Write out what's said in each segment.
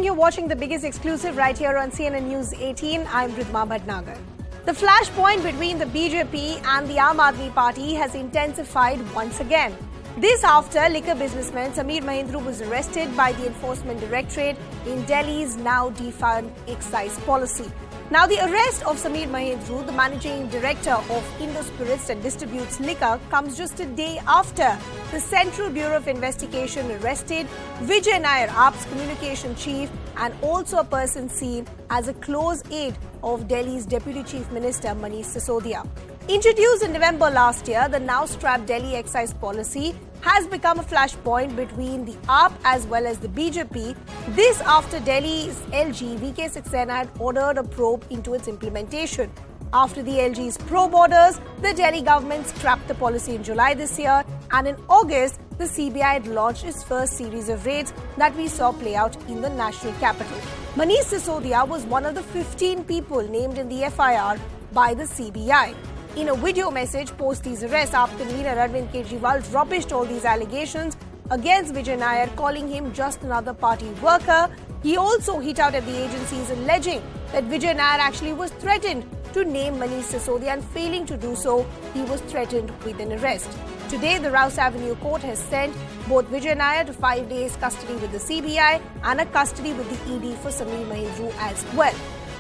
morning, you're watching the biggest exclusive right here on CNN News 18. I'm Ridhma Bhatnagar. The flashpoint between the BJP and the Aam Aadmi Party has intensified once again. This after liquor businessman Sameer Mahnedru was arrested by the Enforcement Directorate in Delhi's now defunct excise policy. Now, the arrest of Sameer Mahnedru, the managing director of Indo Spirits that distributes liquor, comes just a day after the Central Bureau of Investigation arrested Vijay Nair, AAP's communication chief, and also a person seen as a close aide of Delhi's Deputy Chief Minister Manish Sisodia. Introduced in November last year, the now strapped Delhi excise policy has become a flashpoint between the AAP as well as the BJP. This after Delhi's LG Vijay Nair had ordered a probe into its implementation. After the LG's probe orders, the Delhi government scrapped the policy in July this year, and in August, the CBI had launched its first series of raids that we saw play out in the national capital. Manish Sisodia was one of the 15 people named in the FIR by the CBI. In a video message post these arrests, AAP convener Arvind Kejriwal rubbished all these allegations against Vijay Nair, calling him just another party worker. He also hit out at the agencies, alleging that Vijay Nair actually was threatened to name Manish Sisodia, and failing to do so, he was threatened with an arrest. Today, the Rouse Avenue Court has sent both Vijay Nair to 5 days custody with the CBI and a custody with the ED for Sameer Mahnedru as well.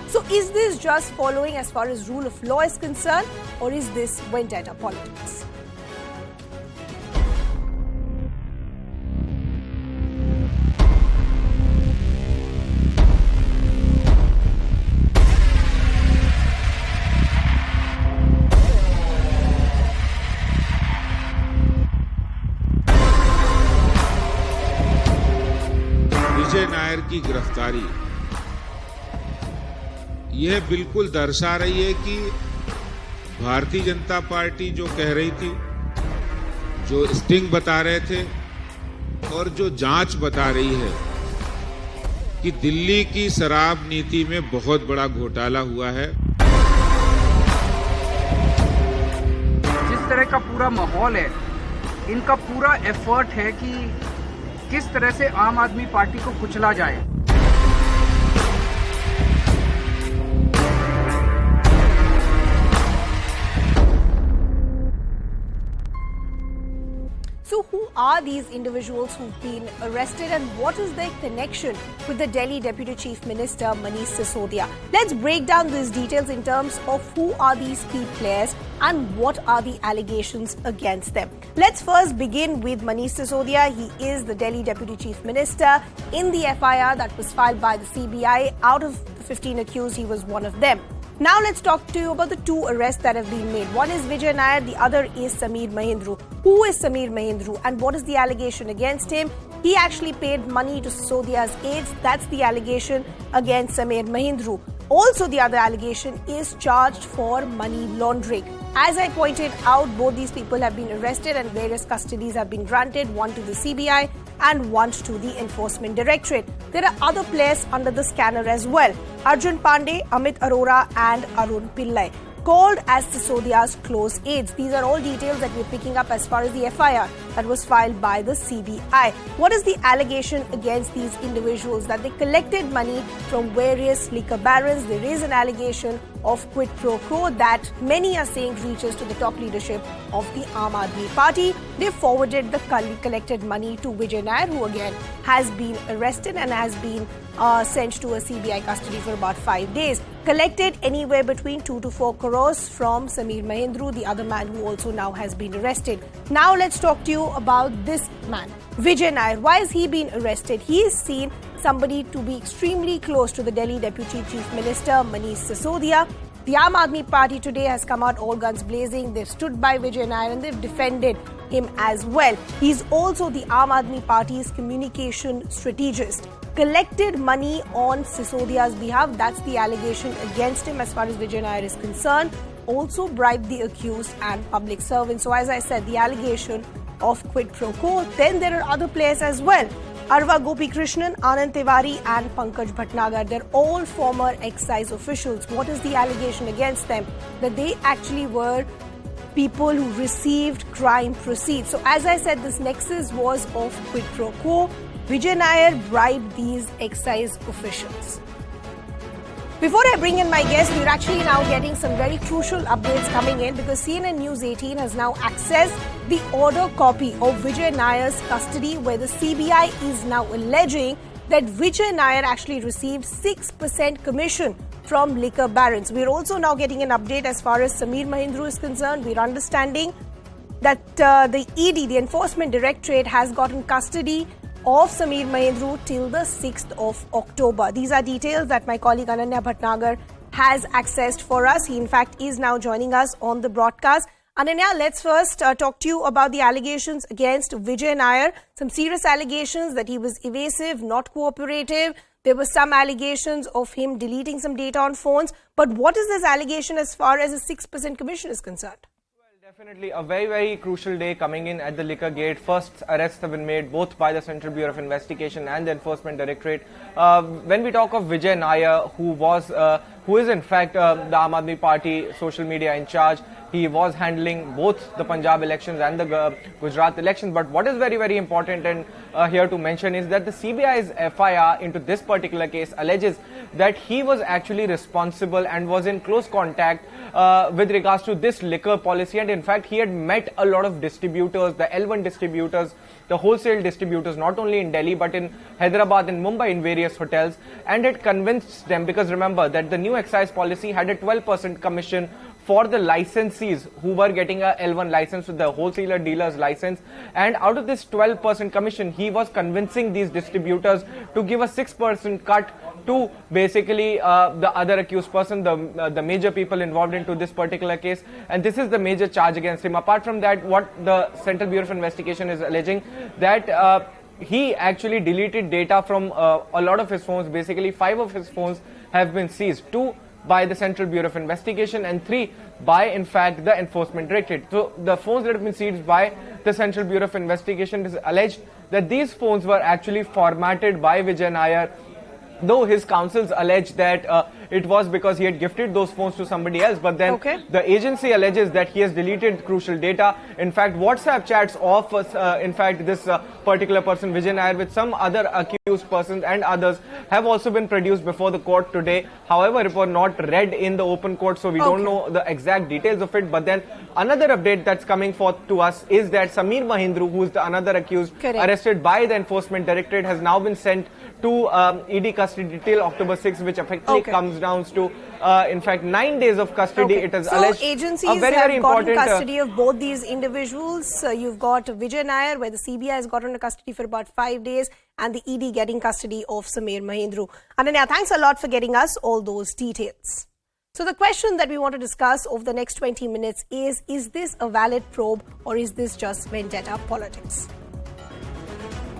So is this just following as far as rule of law is concerned, or is this vendetta politics? विजय नायर की गिरफ्तारी यह बिल्कुल दर्शा रही है कि Bharatiya Janata party जो कह रही थी, जो स्टिंग बता रहे थे और जो जांच बता रही है कि दिल्ली की शराब नीति में बहुत बड़ा घोटाला हुआ है। जिस तरह का पूरा माहौल है, इनका पूरा एफर्ट है कि किस तरह से आम आदमी पार्टी को कुचला जाए। So who are these individuals who've been arrested, and what is their connection with the Delhi Deputy Chief Minister Manish Sisodia? Let's break down these details in terms of who are these key players and what are the allegations against them. Let's first begin with Manish Sisodia. He is the Delhi Deputy Chief Minister. In the FIR that was filed by the CBI, out of the 15 accused, he was one of them. Now let's talk to you about the two arrests that have been made. One is Vijay Nair, the other is Sameer Mahnedru. Who is Sameer Mahnedru and what is the allegation against him? He actually paid money to Sisodia's aides. That's the allegation against Sameer Mahnedru. Also, the other allegation is charged for money laundering. As I pointed out, both these people have been arrested and various custodies have been granted, one to the CBI and one to the Enforcement Directorate. There are other players under the scanner as well. Arjun Pandey, Amit Arora and Arun Pillai, called as Sisodia's close aides. These are all details that we're picking up as far as the FIR that was filed by the CBI. What is the allegation against these individuals? That they collected money from various liquor barons. There is an allegation of quid pro quo that many are saying reaches to the top leadership of the Aam Aadmi Party. They forwarded the collected money to Vijay Nair, who again has been arrested and has been sent to a CBI custody for about 5 days. Collected anywhere between 2 to 4 crores from Sameer Mahnedru, the other man who also now has been arrested. Now let's talk to you about this man, Vijay Nair. Why has he been arrested? He is seen somebody to be extremely close to the Delhi Deputy Chief Minister Manish Sisodia. The Aam Aadmi Party today has come out all guns blazing. They've stood by Vijay Nair and they've defended him as well. He's also the Aam Aadmi Party's communication strategist. Collected money on Sisodia's behalf. That's the allegation against him as far as Vijay Nair is concerned. Also bribed the accused and public servants. So as I said, the allegation of quid pro quo. Then there are other players as well. Arva Gopi Krishnan, Anand Tiwari and Pankaj Bhatnagar. They're all former excise officials. What is the allegation against them? That they actually were people who received crime proceeds. So as I said, this nexus was of quid pro quo. Vijay Nair bribed these excise officials? Before I bring in my guest, we're actually now getting some very crucial updates coming in because CNN News 18 has now accessed the order copy of Vijay Nair's custody, where the CBI is now alleging that Vijay Nair actually received 6% commission from liquor barons. We're also now getting an update as far as Sameer Mahnedru is concerned. We're understanding that the ED, the Enforcement Directorate, has gotten custody of Sameer Mahnedru till the 6th of October. These are details that my colleague Ananya Bhatnagar has accessed for us. He in fact is now joining us on the broadcast. Ananya, let's first talk to you about the allegations against Vijay Nair. Some serious allegations that he was evasive, not cooperative. There were some allegations of him deleting some data on phones. But what is this allegation as far as a 6% commission is concerned? Definitely a very, very crucial day coming in at the Liquorgate. First arrests have been made both by the Central Bureau of Investigation and the Enforcement Directorate. When we talk of Vijay Nair, who is in fact the Aam Aadmi Party social media in charge, he was handling both the Punjab elections and the Gujarat elections. But what is very, very important and here to mention is that the CBI's FIR into this particular case alleges that he was actually responsible and was in close contact with regards to this liquor policy. And in fact, he had met a lot of distributors, the L1 distributors, the wholesale distributors, not only in Delhi but in Hyderabad and Mumbai in various hotels, and had convinced them, because remember that the new excise policy had a 12% commission for the licensees who were getting a L1 license with the wholesaler dealer's license, and out of this 12% commission, he was convincing these distributors to give a 6% cut to basically the other accused person, the major people involved into this particular case. And this is the major charge against him. Apart from that, what the Central Bureau of Investigation is alleging, that he actually deleted data from a lot of his phones. Basically 5 of his phones have been seized, 2 by the Central Bureau of Investigation and 3 by, in fact, the Enforcement Directorate. So the phones that have been seized by the Central Bureau of Investigation is alleged that these phones were actually formatted by Vijay Nair, though his counsels allege that it was because he had gifted those phones to somebody else. But then the agency alleges that he has deleted crucial data. In fact, WhatsApp chats of, in fact, this particular person, Vijay Nair, with some other accused persons and others have also been produced before the court today. However, it was not read in the open court, so we don't know the exact details of it. But then another update that's coming forth to us is that Sameer Mahnedru, who is the another accused, arrested by the Enforcement Directorate, has now been sent to ED custody till October 6th, which effectively comes down to, in fact, 9 days of custody. It is alleged. So agencies have gotten custody of both these individuals. You've got Vijay Nair, where the CBI has gotten custody for about 5 days, and the ED getting custody of Sameer Mahnedru. Ananya, thanks a lot for getting us all those details. So the question that we want to discuss over the next 20 minutes is this a valid probe or is this just vendetta politics?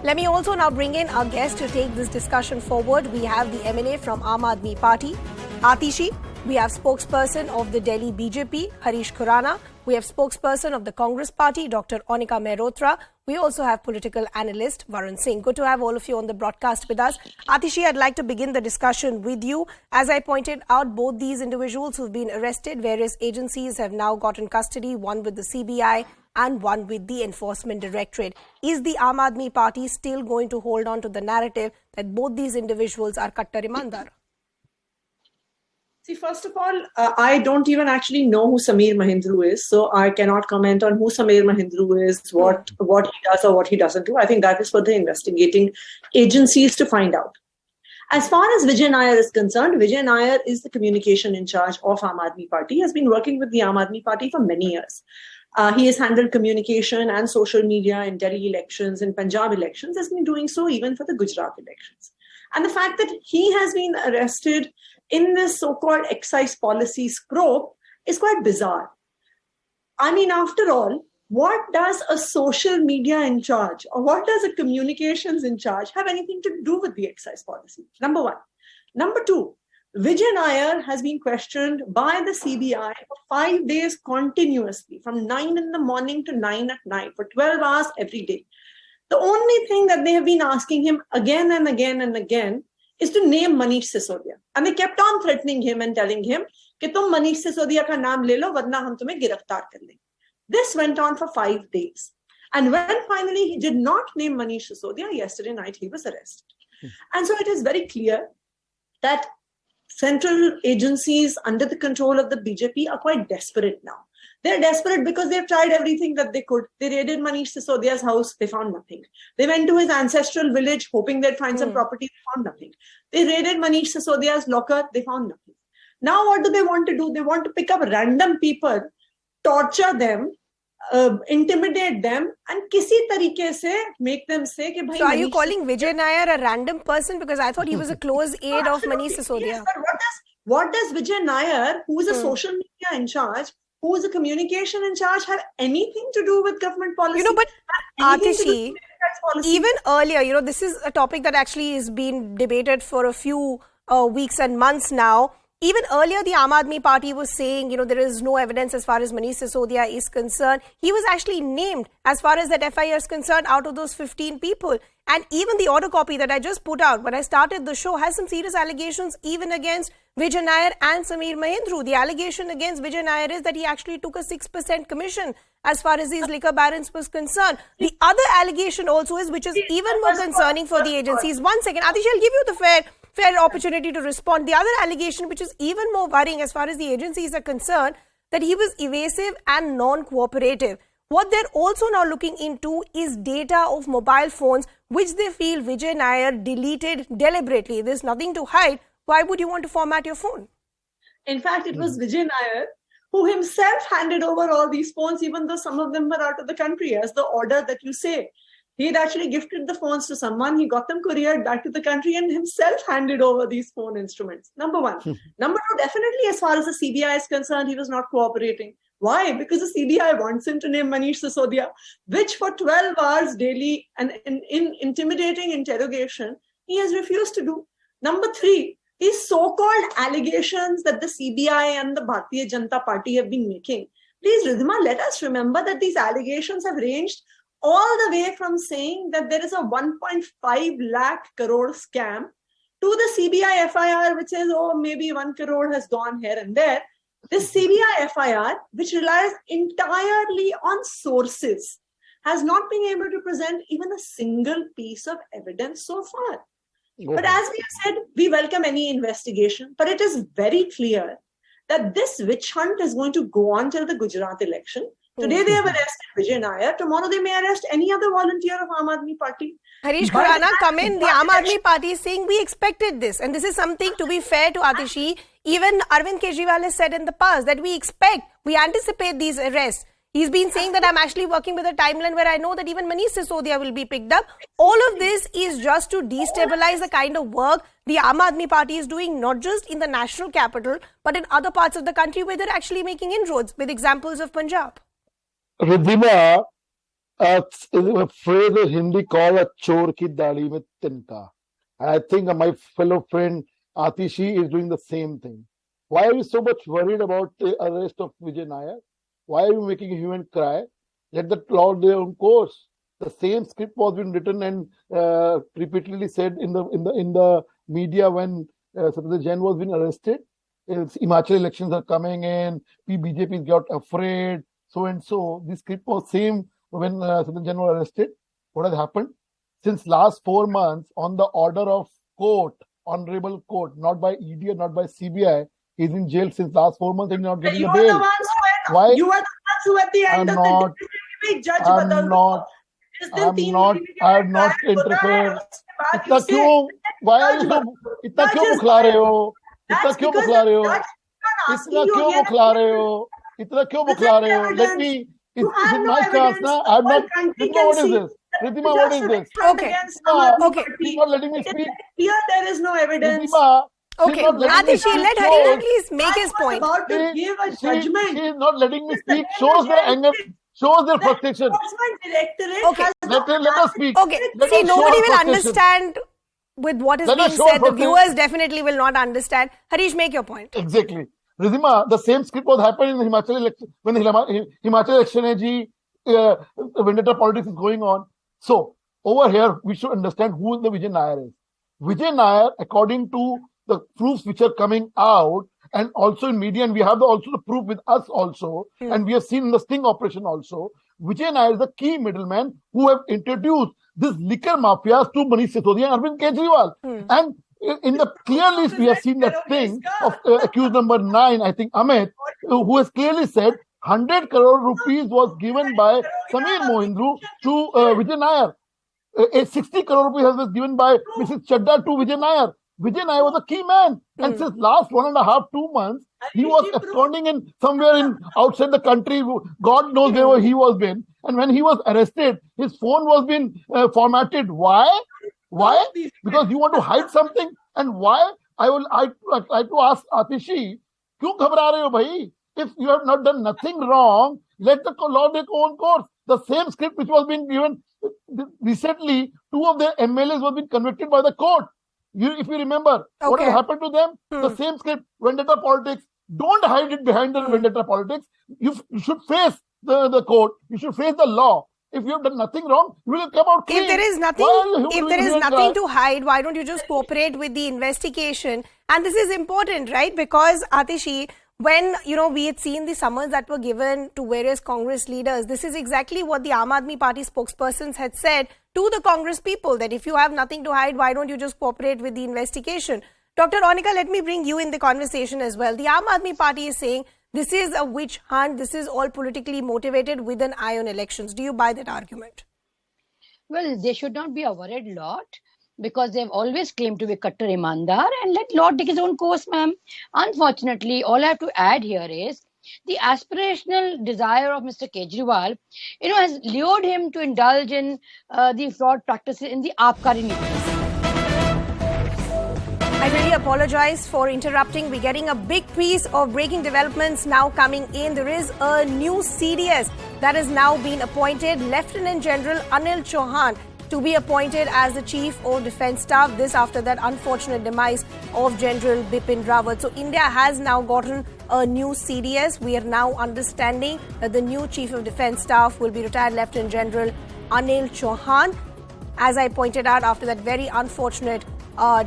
Let me also now bring in our guest to take this discussion forward. We have the MLA from Aam Aadmi Party, Atishi. We have spokesperson of the Delhi BJP, Harish Khurana. We have spokesperson of the Congress Party, Dr. Onika Mehrotra. We also have political analyst Varun Singh. Good to have all of you on the broadcast with us. Atishi, I'd like to begin the discussion with you. As I pointed out, both these individuals who've been arrested, various agencies have now gotten custody, one with the CBI and one with the Enforcement Directorate. Is the Aam Aadmi Party still going to hold on to the narrative that both these individuals are Kattar Imandar? See, first of all, I don't even actually know who Sameer Mahnedru is, so I cannot comment on who Sameer Mahnedru is, what he does or what he doesn't do. I think that is for the investigating agencies to find out. As far as Vijay Nair is concerned, Vijay Nair is the communication in charge of Aam Aadmi Party. He has been working with the Aam Aadmi Party for many years. He has handled communication and social media in Delhi elections, in Punjab elections, has been doing so even for the Gujarat elections. And the fact that he has been arrested in this so-called excise policy scope is quite bizarre. I mean, after all, what does a social media in charge or what does a communications in charge have anything to do with the excise policy? Number one. Number two, Vijay Nair has been questioned by the CBI for 5 days continuously, from 9 in the morning to 9 at night, for 12 hours every day. The only thing that they have been asking him again and again and again is to name Manish Sisodia. And they kept on threatening him and telling him, कि तुम Manish Sisodia का नाम ले लो, वरना हम तुम्हें गिरफ्तार कर लेंगे. This went on for 5 days. And when finally he did not name Manish Sisodia, yesterday night he was arrested. And so it is very clear that central agencies under the control of the BJP are quite desperate now. They're desperate because they've tried everything that they could. They raided Manish Sisodia's house, they found nothing. They went to his ancestral village hoping they'd find some property, they found nothing. They raided Manish Sisodia's locker, they found nothing. Now what do they want to do? They want to pick up random people, torture them, intimidate them, and kisi tarike se make them say कि भाई. So are you calling Vijay Nair a random person? Because I thought he was a close aide of Manish Sisodia. Yes, but what does Vijay Nair, who is a social media in charge, who is a communication in charge, have anything to do with government policy? But Atishi, even earlier, this is a topic that actually is being debated for a few weeks and months now. Even earlier, the Aam Aadmi Party was saying, there is no evidence as far as Manish Sisodia is concerned. He was actually named as far as that FIR is concerned out of those 15 people. And even the order copy that I just put out when I started the show has some serious allegations even against Vijay Nair and Sameer Mahnedru. The allegation against Vijay Nair is that he actually took a 6% commission as far as these liquor barons was concerned. The other allegation also is, which is even more concerning for the agencies. 1 second, Atishi, I'll give you the fair opportunity to respond. The other allegation, which is even more worrying as far as the agencies are concerned, that he was evasive and non-cooperative. What they're also now looking into is data of mobile phones, which they feel Vijay Nair deleted deliberately. There's nothing to hide. Why would you want to format your phone? In fact, it was Vijay Nair who himself handed over all these phones, even though some of them were out of the country, as the order that you say. He had actually gifted the phones to someone, he got them couriered back to the country and himself handed over these phone instruments. Number one. Number two, definitely as far as the CBI is concerned, he was not cooperating. Why? Because the CBI wants him to name Manish Sisodia, which for 12 hours daily and in intimidating interrogation, he has refused to do. Number three, these so-called allegations that the CBI and the Bharatiya Janata Party have been making. Please, Ridhima, let us remember that these allegations have ranged all the way from saying that there is a 1.5 lakh crore scam to the CBI FIR, which says, maybe 1 crore has gone here and there. This CBI FIR, which relies entirely on sources, has not been able to present even a single piece of evidence so far. But as we have said, we welcome any investigation, but it is very clear that this witch hunt is going to go on till the Gujarat election. Today they have arrested Vijay Nair. Tomorrow they may arrest any other volunteer of Aam Aadmi Party. Harish Khurana, come in. The Aam Aadmi Party is saying we expected this. And this is something, to be fair to Atishi, even Arvind Kejriwal has said in the past that we anticipate these arrests. He's been saying that I'm actually working with a timeline where I know that even Manish Sisodia will be picked up. All of this is just to destabilize the kind of work the Aam Aadmi Party is doing, not just in the national capital, but in other parts of the country where they're actually making inroads, with examples of Punjab. Ridhima, a phrase in Hindi called a chor ki dali mein tinka. And I think my fellow friend Atishi is doing the same thing. Why are you so much worried about the arrest of Vijay Nair? Why are you making a human cry? Let the law their own course. The same script was been written and repeatedly said in the media when Satyendra Jain was being arrested. Himachal elections are coming in. BJP got afraid. So and so. This script was same when Satyendra Jain was arrested. What has happened? Since last 4 months, on the order of court, honorable court, not by ED or not by CBI, he's in jail since last 4 months and not getting a bail. Why? You are the ones who at the end of the day judge. I have not interfered. Why are you so? इतना क्यों बुखला रहे हो? इतना क्यों बुखला रहे हो? इतना क्यों बुखला रहे हो? इतना क्यों बुखला रहे हो? Let me. It's my chance now. I'm not. Ridhima, what is this? Ridhima, what is this? Okay. He's not letting me speak. Here there is no evidence. Ridhima, okay, Atishi, let Harish please make his point. About to give a judgment. She is not letting me speak. Shows their anger. Shows their frustration. Okay. Let us speak. Okay. See, nobody will understand with what is being said. The viewers definitely will not understand. Harish, make your point. Exactly. Ridhima, the same script was happening in Himachal election. When Himachal election Vendetta politics is going on. So, over here, we should understand who the Vijay Nair is. Vijay Nair, according to the proofs which are coming out, and also in media, and we have also the proof with us also, and we have seen in the sting operation also, Vijay Nair is the key middleman who have introduced this liquor mafias to Manish Sisodia and Arvind Kejriwal. And in the clear list, we have seen that thing of accused number 9, I think Amit, who has clearly said 100 crore rupees was given by Sameer Mahnedru to Vijay Nair. 60 crore rupees has been given by Mrs. Chadda to Vijay Nair. Vijay Nair was a key man. And since last 1.5, 2 months, he was absconding in somewhere in outside the country. God knows where he was been. And when he was arrested, his phone was being formatted. Why? Why? Because you want to hide something. And why? I like to ask Atishi, क्यों घबरा रहे हो भाई? If you have not done nothing wrong, let the law take own course. The same script which was being given recently, 2 of the MLAs were being convicted by the court. If you remember, what has happened to them? The same script, vendetta politics. Don't hide it behind the vendetta politics. You should face the court. You should face the law. If you have done nothing wrong, you will come out clean. If there is nothing to hide, why don't you just cooperate with the investigation? And this is important, right? Because Atishi, when we had seen the summons that were given to various Congress leaders, this is exactly what the Aam Aadmi Party spokespersons had said to the Congress people, that if you have nothing to hide, why don't you just cooperate with the investigation? Dr. Ronika, let me bring you in the conversation as well. The Aam Aadmi Party is saying this is a witch hunt, this is all politically motivated with an eye on elections. Do you buy that argument? Well, they should not be a worried lot, because they've always claimed to be Kattar Imandar, and let law take its own course, ma'am. Unfortunately, all I have to add here is the aspirational desire of Mr. Kejriwal, has lured him to indulge in the fraud practices in the Aabkari Niti. I really apologize for interrupting. We're getting a big piece of breaking developments now coming in. There is a new CDS that has now been appointed, Lieutenant General Anil Chauhan, to be appointed as the Chief of Defence Staff. This after that unfortunate demise of General Bipin Rawat. So India has now gotten a new CDS. We are now understanding that the new Chief of Defence Staff will be retired Lieutenant General Anil Chauhan. As I pointed out, after that very unfortunate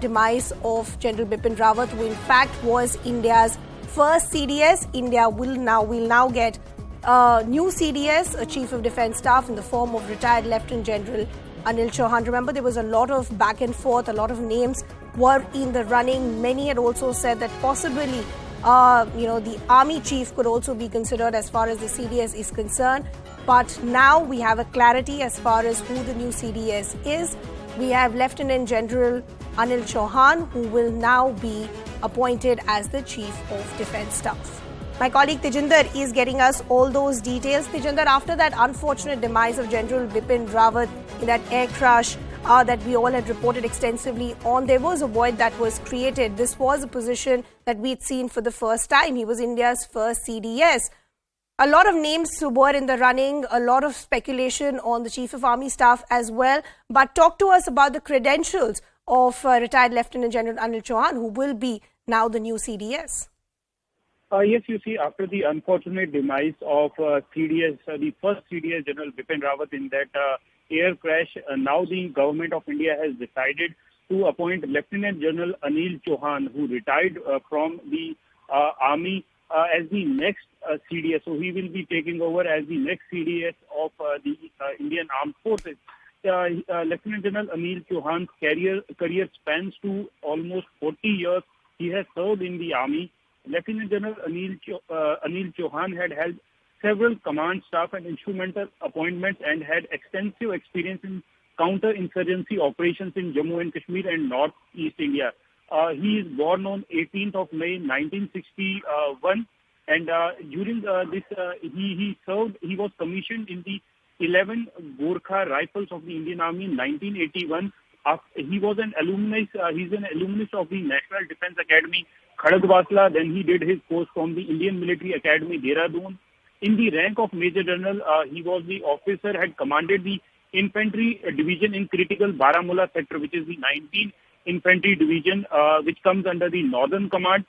demise of General Bipin Rawat, who in fact was India's first CDS, India will now get a new CDS, a Chief of Defence Staff, in the form of retired Lieutenant General Anil Chauhan. Remember, there was a lot of back and forth, a lot of names were in the running. Many had also said that possibly, the army chief could also be considered as far as the CDS is concerned. But now we have a clarity as far as who the new CDS is. We have Lieutenant General Anil Chauhan, who will now be appointed as the Chief of Defence Staff. My colleague Tejinder is getting us all those details. Tejinder, after that unfortunate demise of General Bipin Rawat in that air crash that we all had reported extensively on, there was a void that was created. This was a position that we'd seen for the first time. He was India's first CDS. A lot of names were in the running, a lot of speculation on the Chief of Army Staff as well. But talk to us about the credentials of retired Lieutenant General Anil Chauhan, who will be now the new CDS. Yes, you see, after the unfortunate demise of CDS, the first CDS, General Bipin Rawat, in that air crash, now the government of India has decided to appoint Lieutenant General Anil Chauhan, who retired from the army, as the next CDS. So he will be taking over as the next CDS of the Indian Armed Forces. Lieutenant General Anil Chauhan's career spans to almost 40 years. He has served in the army. Lieutenant General Anil Chauhan had held several command, staff and instrumental appointments and had extensive experience in counter-insurgency operations in Jammu and Kashmir and Northeast India. He is born on 18th of May 1961, and during this he was commissioned in the 11 Gorkha Rifles of the Indian Army in 1981. He was an alumnus. He's an alumnus of the National Defence Academy, Khadagwasla. Then he did his course from the Indian Military Academy, Dehradun. In the rank of Major General, he was the officer, had commanded the Infantry Division in critical Baramulla sector, which is the 19th Infantry Division, which comes under the Northern Command.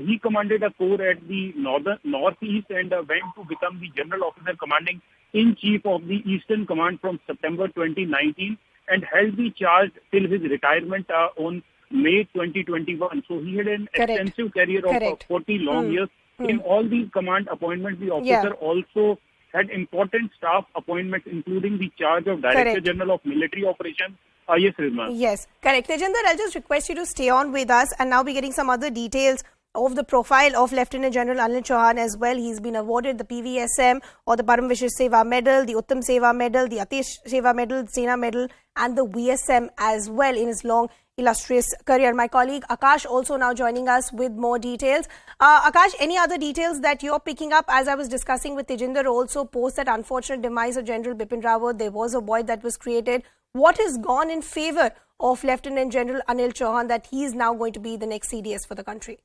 He commanded a corps at the Northeast and went to become the General Officer Commanding in Chief of the Eastern Command from September 2019 and held the charge till his retirement on May 2021. So he had an extensive career of 40 long years. In all these command appointments, the officer also had important staff appointments, including the charge of Director Correct. General of Military Operations. Yes, Rizma. Yes, correct. Tejinder, I'll just request you to stay on with us, and now we're getting some other details of the profile of Lieutenant General Anil Chauhan as well. He's been awarded the PVSM or the Param Vishesht Seva Medal, the Uttam Seva Medal, the Atishi Seva Medal, the Sena Medal, and the VSM as well in his long, illustrious career. My colleague Akash also now joining us with more details. Akash, any other details that you're picking up? As I was discussing with Tejinder also, post that unfortunate demise of General Bipin Rawat, there was a void that was created. What has gone in favor of Lieutenant General Anil Chauhan that he is now going to be the next CDS for the country?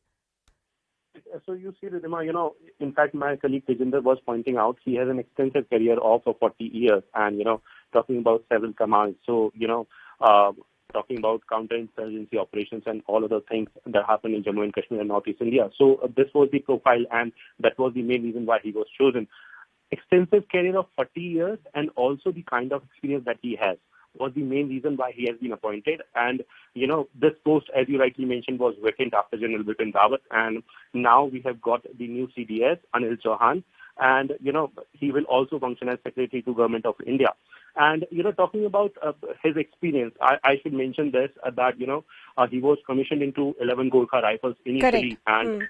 So you see, Ridhima, in fact, my colleague Tejinder was pointing out he has an extensive career of 40 years and, talking about several commands. So, talking about counterinsurgency operations and all other things that happen in Jammu and Kashmir and Northeast India. So this was the profile and that was the main reason why he was chosen. Extensive career of 40 years and also the kind of experience that he has was the main reason why he has been appointed. And, this post, as you rightly mentioned, was vacant after General Bipin Rawat. And now we have got the new CDS, Anil Chauhan. And, he will also function as Secretary to Government of India. And, talking about his experience, I should mention this, that, he was commissioned into 11 Gorkha Rifles initially. Correct.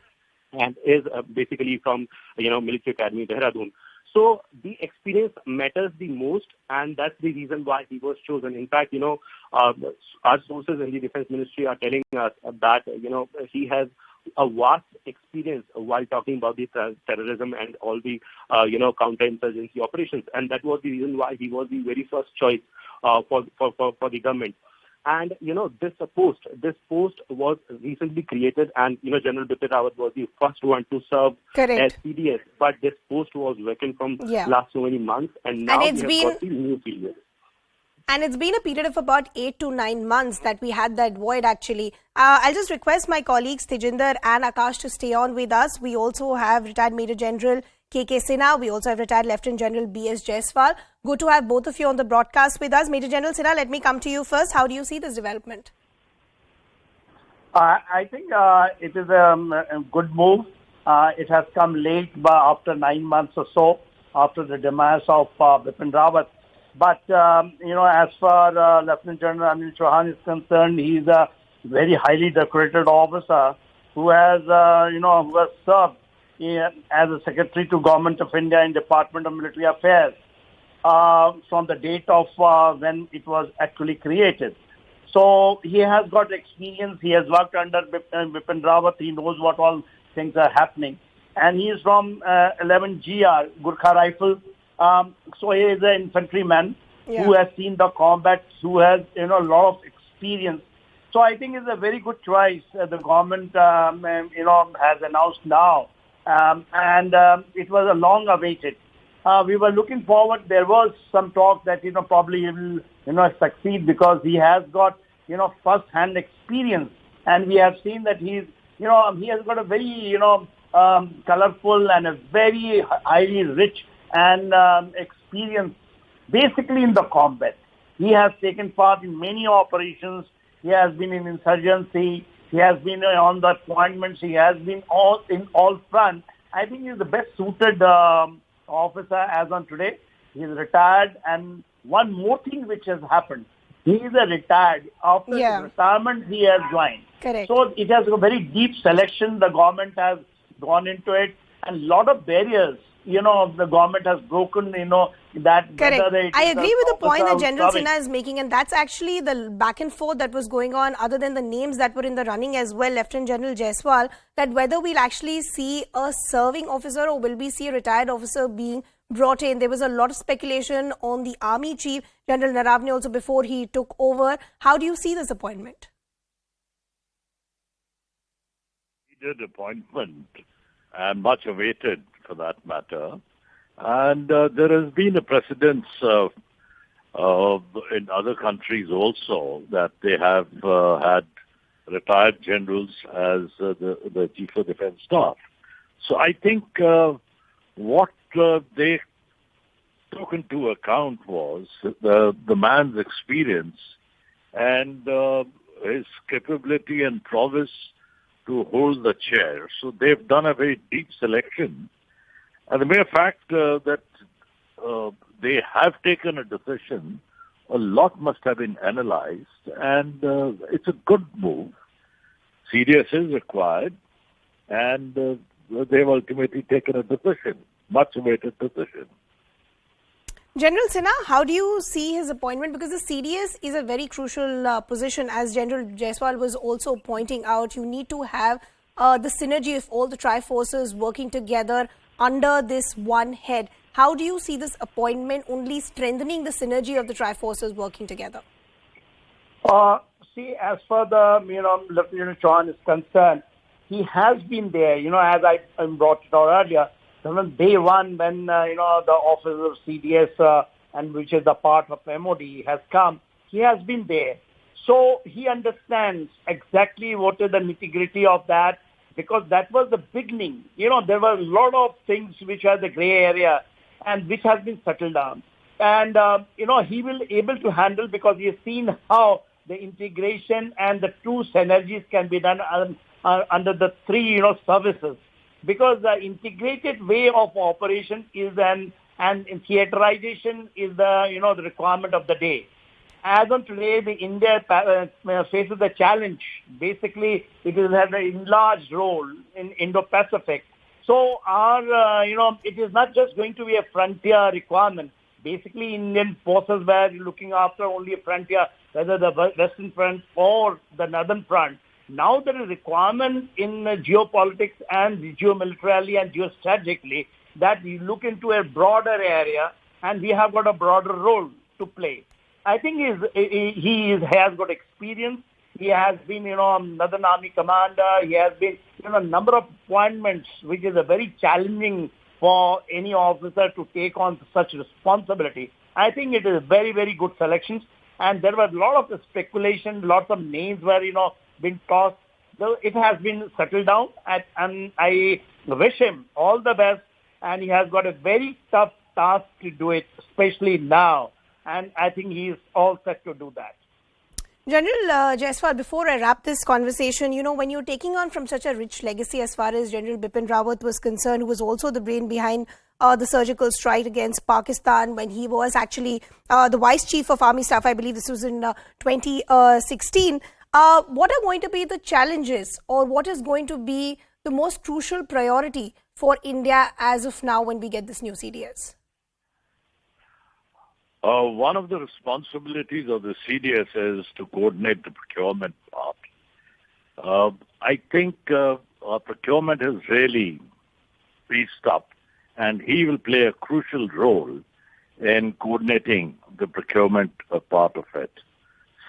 And is basically from, Military Academy, Dehradun. So the experience matters the most, and that's the reason why he was chosen. In fact, our sources in the Defense Ministry are telling us that, he has a vast experience while talking about the terrorism and all the, counterinsurgency operations. And that was the reason why he was the very first choice for the government. And, this post was recently created and, General Bipin Rawat was the first one to serve as CDS. But this post was vacant from last so many months and now we have got the new CDS. And it's been a period of about 8 to 9 months that we had that void actually. I'll just request my colleagues Tejinder and Akash to stay on with us. We also have retired Major General KK Sinha. We also have retired Lieutenant General BS Jaiswal. Good to have both of you on the broadcast with us. Major General Sinha, let me come to you first. How do you see this development? I think it is a good move. It has come late, after 9 months or so, after the demise of Bipin Rawat. But, as far Lieutenant General Anil Chauhan is concerned, he is a very highly decorated officer who has, who has served as a Secretary to Government of India in Department of Military Affairs from the date of when it was actually created. So he has got experience. He has worked under Bipin Rawat. He knows what all things are happening. And he is from 11 GR, Gorkha Rifle. So he is an infantryman who has seen the combat, who has, a lot of experience. So I think it's a very good choice the government, has announced now. And it was a long awaited. We were looking forward. There was some talk that, probably he will, succeed because he has got, first-hand experience. And we have seen that he has got a very, colorful and a very highly rich and experience basically in the combat. He has taken part in many operations. He has been in insurgency. He has been on the appointments. He has been in all fronts. I think he's the best suited officer as on today. He's retired. And one more thing which has happened, he is a retired. After his retirement, he has joined. Correct. So it has a very deep selection. The government has gone into it. And a lot of barriers, the government has broken, that. Correct. I agree with the point that General Sinha is making, and that's actually the back and forth that was going on, other than the names that were in the running as well, Lieutenant General Jaiswal, that whether we'll actually see a serving officer or will we see a retired officer being brought in. There was a lot of speculation on the Army Chief, General Naravne, also before he took over. How do you see this appointment? Needed appointment and much awaited for that matter. And there has been a precedence in other countries also that they have had retired generals as the Chief of Defence Staff. So I think what they took into account was the man's experience and his capability and prowess to hold the chair. So they've done a very deep selection. And the mere fact that they have taken a decision. A lot must have been analyzed, and it's a good move. CDS is required, and they've ultimately taken a decision, much awaited decision. General Sinha, how do you see his appointment? Because the CDS is a very crucial position, as General Jaiswal was also pointing out. You need to have the synergy of all the tri-forces working together under this one head. How do you see this appointment only strengthening the synergy of the tri-forces working together? See, as far the, Lieutenant Chauhan is concerned, he has been there, as I brought it out earlier. From day one, when, the office of CDS, and which is a part of MOD, has come, he has been there. So he understands exactly what is the nitty-gritty of that, because that was the beginning. There were a lot of things which are the gray area and which has been settled down. And, he will able to handle, because he has seen how the integration and the two synergies can be done under the three, services. Because the integrated way of operation is and theaterization is the requirement of the day. As on today, the India faces a challenge. Basically, it has an enlarged role in Indo-Pacific. So it is not just going to be a frontier requirement. Basically, Indian forces were looking after only a frontier, whether the Western Front or the Northern Front. Now there is a requirement in geopolitics and geomilitarily and geostrategically that we look into a broader area, and we have got a broader role to play. I think he has got experience. He has been, Northern Army commander. He has been, a number of appointments, which is a very challenging for any officer to take on such responsibility. I think it is very, very good selections. And there was a lot of speculation, lots of names were, been tossed. So it has been settled down, and I wish him all the best. And he has got a very tough task to do it, especially now. And I think he is all set to do that. General Jaiswal, before I wrap this conversation, when you're taking on from such a rich legacy as far as General Bipin Rawat was concerned, who was also the brain behind the surgical strike against Pakistan, when he was actually the Vice Chief of Army Staff, I believe this was in 2016. What are going to be the challenges, or what is going to be the most crucial priority for India as of now when we get this new CDS? One of the responsibilities of the CDS is to coordinate the procurement part. I think our procurement has really beefed up, and he will play a crucial role in coordinating the procurement part of it.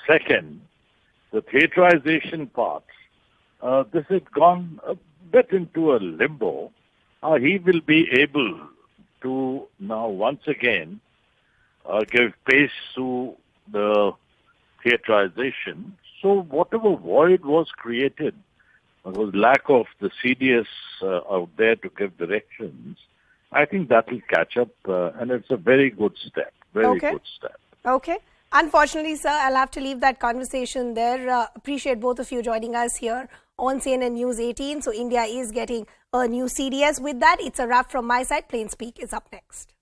Second, the theaterization part, this has gone a bit into a limbo. He will be able to now once again give pace to the theaterization. So whatever void was created, was lack of the CDS out there to give directions, I think that will catch up, and it's a very good step, good step. Okay. Unfortunately, sir, I'll have to leave that conversation there. Appreciate both of you joining us here on CNN News 18. So India is getting a new CDS. With that, it's a wrap from my side. Plain Speak is up next.